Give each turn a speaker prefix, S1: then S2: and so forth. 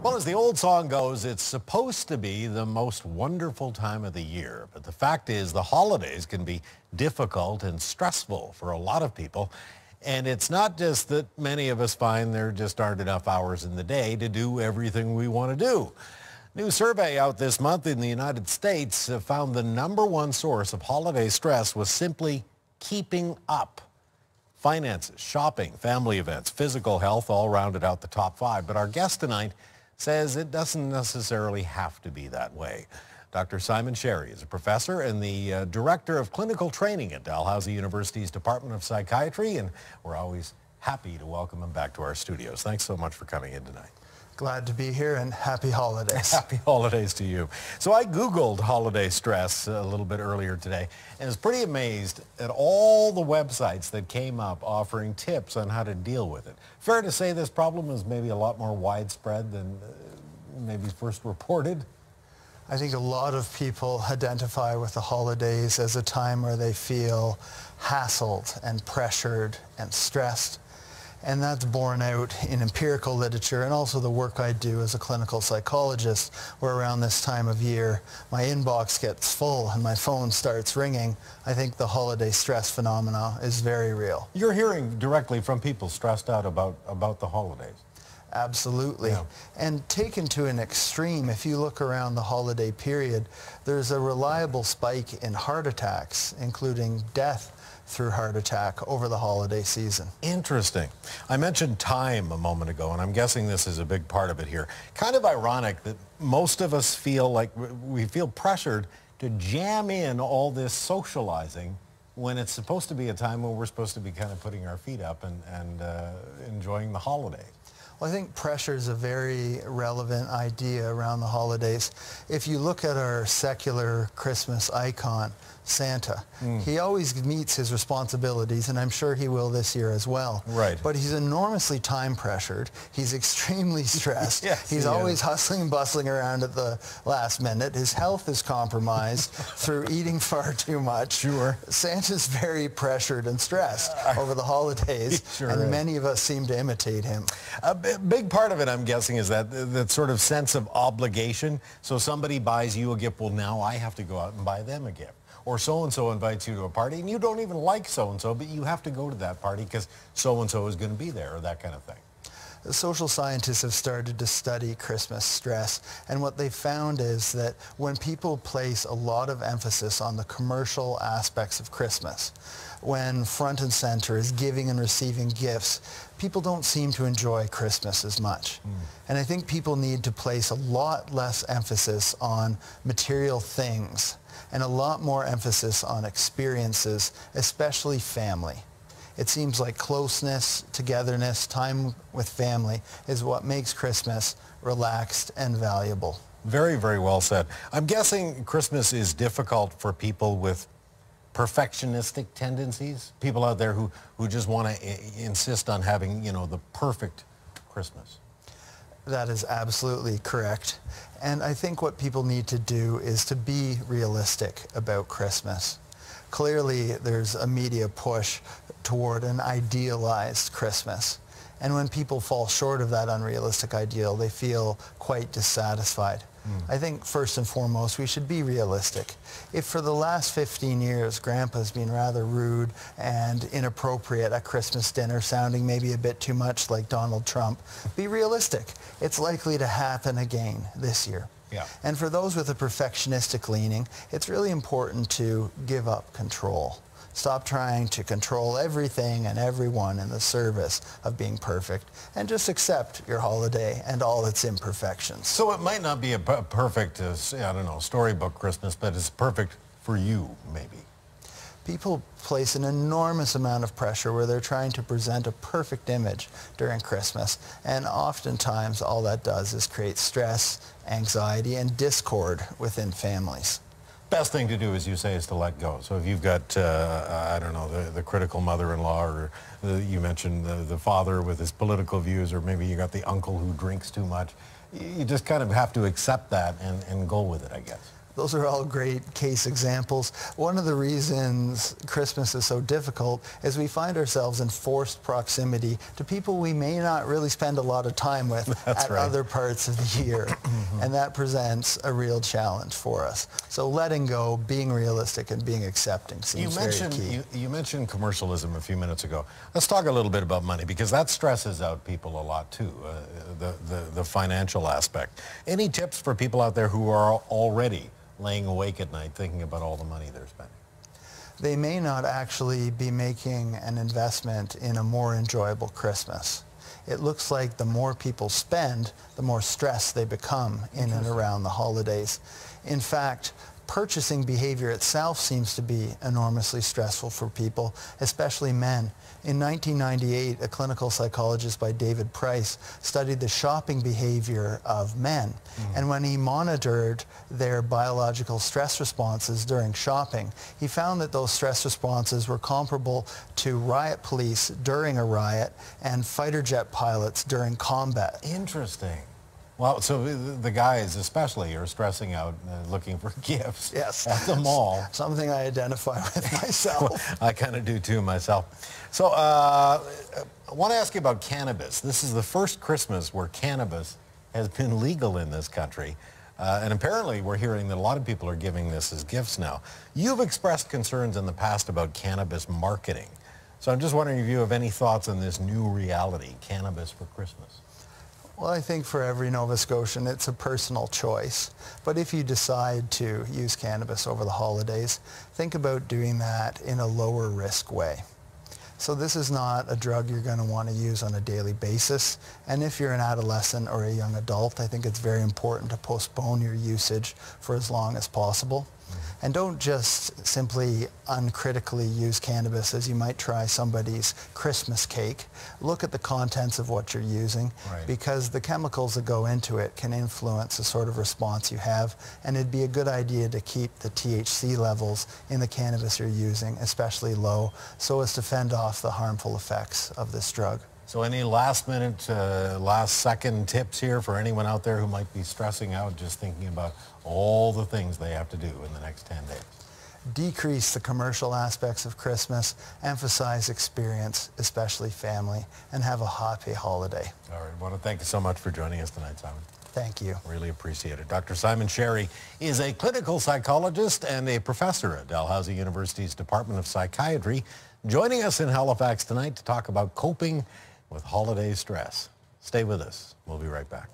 S1: Well, as the old song goes, it's supposed to be the most wonderful time of the year. But the fact is the holidays can be difficult and stressful for a lot of people. And it's not just that many of us find there just aren't enough hours in the day to do everything we want to do. New survey out this month in the United States found the #1 source of holiday stress was simply keeping up. Finances, shopping, family events, physical health all rounded out the top 5. But our guest tonight says it doesn't necessarily have to be that way. Dr. Simon Sherry is a professor and the director of clinical training at Dalhousie University's Department of Psychiatry, and we're always happy to welcome him back to our studios. Thanks so much for coming in tonight.
S2: Glad to be here, and happy holidays.
S1: Happy holidays to you. So I Googled holiday stress a little bit earlier today and was pretty amazed at all the websites that came up offering tips on how to deal with it. Fair to say this problem is maybe a lot more widespread than maybe first reported?
S2: I think a lot of people identify with the holidays as a time where they feel hassled and pressured and stressed. And that's borne out in empirical literature and also the work I do as a clinical psychologist, where around this time of year my inbox gets full and my phone starts ringing. I think the holiday stress phenomena is very real.
S1: You're hearing directly from people stressed out about the holidays.
S2: Absolutely. Yeah. And taken to an extreme, if you look around the holiday period, there's a reliable spike in heart attacks, including death through heart attack over the holiday season.
S1: Interesting. I mentioned time a moment ago, and I'm guessing this is a big part of it here. Kind of ironic that most of us feel like we feel pressured to jam in all this socializing when it's supposed to be a time when we're supposed to be kind of putting our feet up and enjoying the holiday.
S2: Well, I think pressure is a very relevant idea around the holidays. If you look at our secular Christmas icon, Santa, he always meets his responsibilities, and I'm sure he will this year as well.
S1: Right.
S2: But he's enormously time pressured. He's extremely stressed.
S1: Yes,
S2: he's always hustling and bustling around at the last minute. His health is compromised through eating far too much.
S1: Sure.
S2: Santa's very pressured and stressed over the holidays,
S1: sure
S2: and
S1: is.
S2: many of us seem to imitate him.
S1: A big part of it, I'm guessing, is that sort of sense of obligation. So somebody buys you a gift, well, now I have to go out and buy them a gift. Or so-and-so invites you to a party, and you don't even like so-and-so, but you have to go to that party because so-and-so is going to be there, or that kind of thing.
S2: The social scientists have started to study Christmas stress, and what they found is that when people place a lot of emphasis on the commercial aspects of Christmas, when front and center is giving and receiving gifts, people don't seem to enjoy Christmas as much. And I think people need to place a lot less emphasis on material things and a lot more emphasis on experiences, especially family. It seems like closeness, togetherness, time with family is what makes Christmas relaxed and valuable.
S1: Very, very well said. I'm guessing Christmas is difficult for people with perfectionistic tendencies, people out there who just want to insist on having, you know, the perfect Christmas.
S2: That is absolutely correct. And I think what people need to do is to be realistic about Christmas. Clearly, there's a media push toward an idealized Christmas. And when people fall short of that unrealistic ideal, they feel quite dissatisfied. I think first and foremost, we should be realistic. If for the last 15 years, Grandpa's been rather rude and inappropriate at Christmas dinner, sounding maybe a bit too much like Donald Trump, be realistic. It's likely to happen again this year.
S1: Yeah.
S2: And for those with a perfectionistic leaning, it's really important to give up control. Stop trying to control everything and everyone in the service of being perfect, and just accept your holiday and all its imperfections.
S1: So it might not be a perfect, I don't know, storybook Christmas, but it's perfect for you, maybe.
S2: People place an enormous amount of pressure where they're trying to present a perfect image during Christmas, and oftentimes all that does is create stress, anxiety, and discord within families.
S1: Best thing to do, as you say, is to let go. So if you've got, I don't know, the critical mother-in-law, or you mentioned the father with his political views, or maybe you got the uncle who drinks too much, you just kind of have to accept that and go with it, I guess.
S2: those are all great case examples. One of the reasons Christmas is so difficult is we find ourselves in forced proximity to people we may not really spend a lot of time with at other parts of the year. And that presents a real challenge for us. So letting go, being realistic, and being accepting seems very key.
S1: You mentioned commercialism a few minutes ago. Let's talk a little bit about money, because that stresses out people a lot too, the financial aspect. Any tips for people out there who are already laying awake at night thinking about all the money they're spending?
S2: They may not actually be making an investment in a more enjoyable Christmas. It looks like the more people spend, the more stressed they become in and around the holidays. In fact, purchasing behavior itself seems to be enormously stressful for people, especially men. In 1998, a clinical psychologist by David Price studied the shopping behavior of men. And when he monitored their biological stress responses during shopping, he found that those stress responses were comparable to riot police during a riot and fighter jet pilots during combat.
S1: Interesting. Well, so the guys especially are stressing out looking for gifts at the mall.
S2: Something I identify with myself.
S1: I kind of do too myself. So I want to ask you about cannabis. This is the first Christmas where cannabis has been legal in this country. And apparently we're hearing that a lot of people are giving this as gifts now. You've expressed concerns in the past about cannabis marketing. So I'm just wondering if you have any thoughts on this new reality, cannabis for Christmas.
S2: Well, I think for every Nova Scotian, it's a personal choice. But if you decide to use cannabis over the holidays, think about doing that in a lower risk way. So this is not a drug you're going to want to use on a daily basis. And if you're an adolescent or a young adult, I think it's very important to postpone your usage for as long as possible. And don't just simply uncritically use cannabis as you might try somebody's Christmas cake. Look at the contents of what you're using, because the chemicals that go into it can influence the sort of response you have, and it'd be a good idea to keep the THC levels in the cannabis you're using especially low, so as to fend off the harmful effects of this drug.
S1: So any last minute, last second tips here for anyone out there who might be stressing out just thinking about all the things they have to do in the next 10 days?
S2: Decrease the commercial aspects of Christmas, emphasize experience, especially family, and have a happy holiday.
S1: All right, I want to thank you so much for joining us tonight, Simon.
S2: Thank you.
S1: Really appreciate it. Dr. Simon Sherry is a clinical psychologist and a professor at Dalhousie University's Department of Psychiatry, joining us in Halifax tonight to talk about coping with holiday stress. Stay with us. We'll be right back.